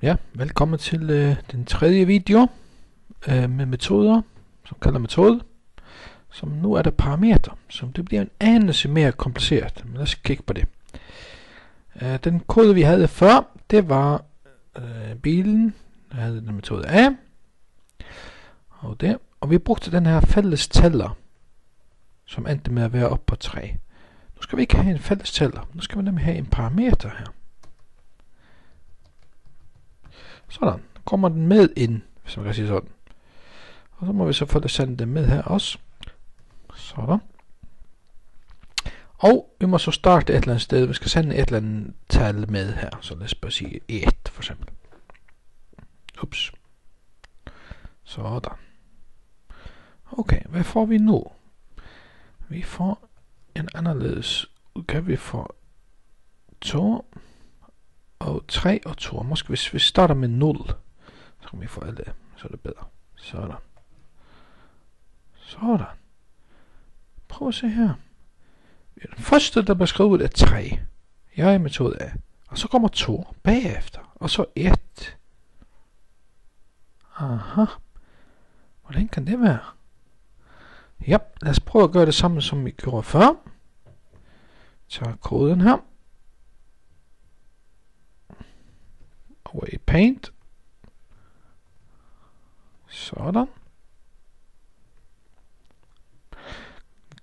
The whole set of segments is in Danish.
Ja, velkommen til den tredje video med metoder, som kalder metode, som nu er der parametre, som det bliver en anelse mere kompliceret, men lad os kigge på det. Den kode vi havde før, det var bilen, der havde den metode A, og vi brugte den her fælles tæller, som endte med at være op på 3. Nu skal vi ikke have en fælles tæller, nu skal vi nemlig have en parameter her. Sådan, kommer den med ind, hvis man kan sige sådan. Og så må vi selvfølgelig sende den med her også. Sådan. Og vi må så starte et eller andet sted. Vi skal sende et eller andet tal med her. Så lad os bare sige 1 for eksempel. Ups. Sådan. Okay, hvad får vi nu? Vi får en anderledes udgave. Vi får 2 og 3 og 2. Måske hvis vi starter med 0, så kan vi få alle, så er det bedre. Sådan. Sådan. Prøv at se her. Den første, der bliver skrevet, er 3. Jeg er metode A. Og så kommer 2 bagefter. Og så 1. Aha. Hvordan kan det være? Ja, lad os prøve at gøre det samme, som vi gjorde før. Så koden her. Over i Paint. Sådan.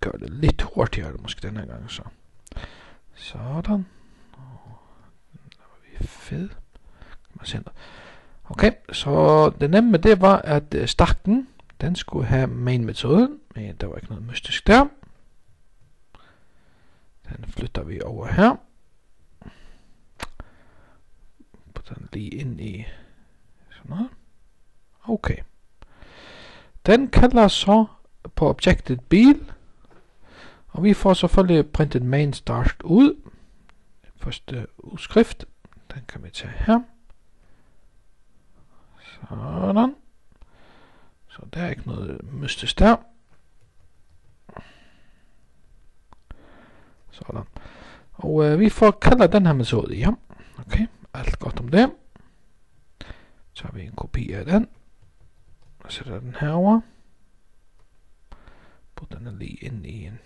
Gør det lidt hurtigere, måske denne gang så. Sådan. Der var vi fed. Okay, så det nemme det var, at starten, den skulle have main-metoden, men der var ikke noget mystisk der. Den flytter vi over her. Den lige ind i sådan noget. Okay. Den kalder så på objektet bil, og vi får selvfølgelig printet main start ud. Første udskrift, den kan vi tage her. Sådan. Så der er ikke noget mystisk der. Sådan. Og vi får kalder den her metode, ja. Okay, alt godt om det. Så har vi en kopi af den. Og sætter den herover. Putter den lige ind i en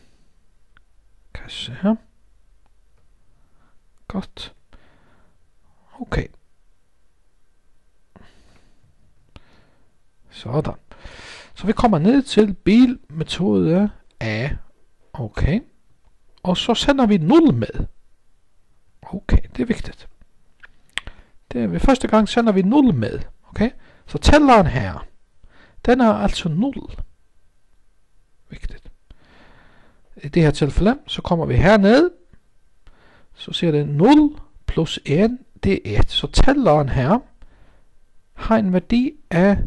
kasse her. Godt. Okay. Sådan. Så vi kommer ned til bilmetode A. Okay. Og så sender vi 0 med. Okay, det er vigtigt. Det er ved første gang sender vi 0 med. Okay. Så tælleren her, den er altså 0. Vigtigt. I det her tilfælde, så kommer vi herned. Så siger det 0 plus 1, det er 1. Så tælleren her har en værdi af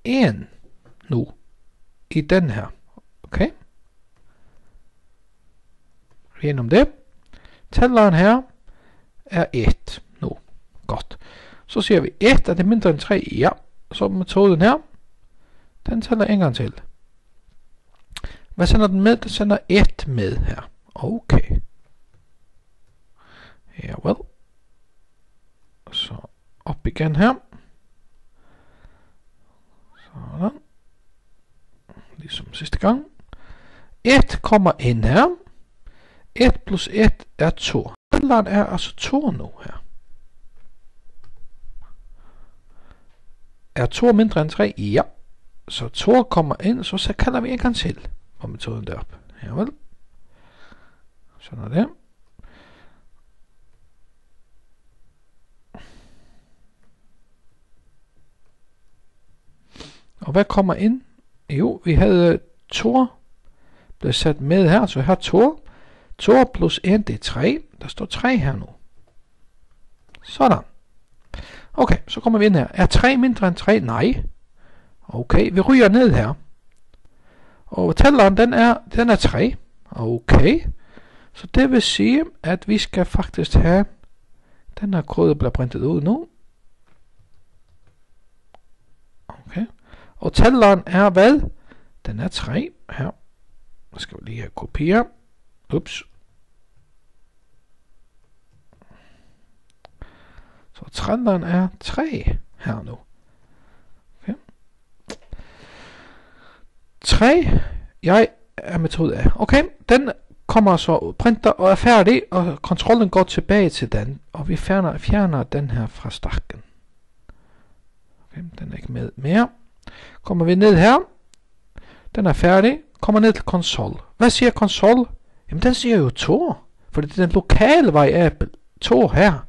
1 nu. I den her. Okay. Vi er enige om det. Tælleren her er 1 nu. Godt. Så siger vi 1, er det mindre end 3? Ja. Så metoden her, den tæller en gang til. Hvad sender den med? Den sender 1 med her. Okay. Ja, vel. Så op igen her. Sådan. Ligesom sidste gang. 1 kommer ind her. 1 plus 1 er 2. Tælleren er altså 2 nu her. Er 2 mindre end 3? Ja. Så 2 kommer ind, så kalder vi en gang til på metoden deroppe. Javel. Sådan er det. Og hvad kommer ind? Jo, vi havde 2 blevet sat med her, så her 2. 2 plus 1, det er 3. Der står 3 her nu. Sådan. Okay, så kommer vi ind her. Er 3 mindre end 3? Nej. Okay, vi ryger ned her. Og tælleren, den er 3. Okay. Så det vil sige, at vi skal faktisk have den her kode bliver printet ud nu. Okay. Og tælleren er hvad? Den er 3 her. Så skal vi lige have kopier. Ups. Så trenderen er 3 her nu. Okay. 3, jeg er metode A. Okay, den kommer så printer og er færdig, og kontrollen går tilbage til den, og vi fjerner den her fra stakken. Okay, den er ikke med mere. Kommer vi ned her, den er færdig, kommer ned til konsol. Hvad siger konsol? Jamen den siger jo 2, for det er den lokale variabel 2 her.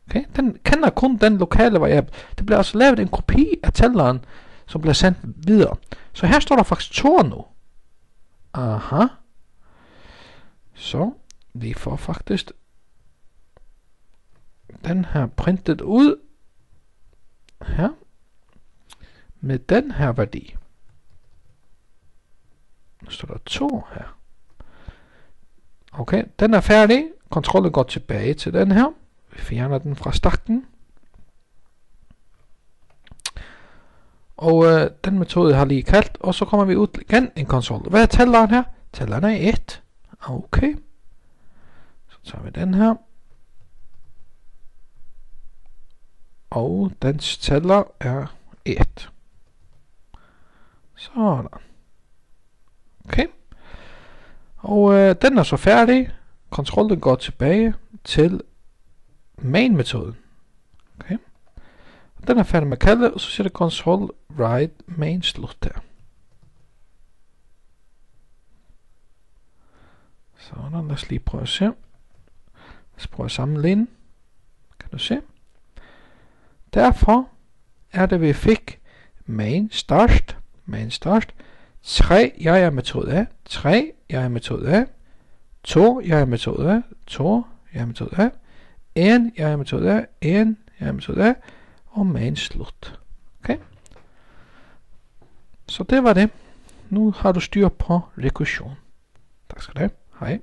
Okay, den kender kun den lokale variabel. Det bliver altså lavet en kopi af tælleren, som bliver sendt videre. Så her står der faktisk 2 nu. Aha. Så vi får faktisk den her printet ud her med den her værdi. Nu står der 2 her. Okay, den er færdig. Kontrollen går tilbage til den her. Vi fjerner den fra stakken. Og den metode har lige kaldt, og så kommer vi ud igen en konsol. Hvad er tælleren her? Tælleren er 1. Okay. Så tager vi den her. Og dens tæller er 1. Sådan. Okay. Og den er så færdig. Kontrollen går tilbage til main-metoden. Okay. Den er færdig med at kalde, og så siger det console write main slut der. Sådan, lad os lige prøve at se. Lad os prøve at sammenligne. Kan du se? Derfor er det, vi fik main start, 3, jeg er metode A, 3, jeg er metode A, 2, jeg er metode A, 2, jeg er metode A, 1, jeg er metode A, 1, jeg er metode A, og main slut. Okay? Så det var det. Nu har du styr på rekursion. Tak skal du have. Hej.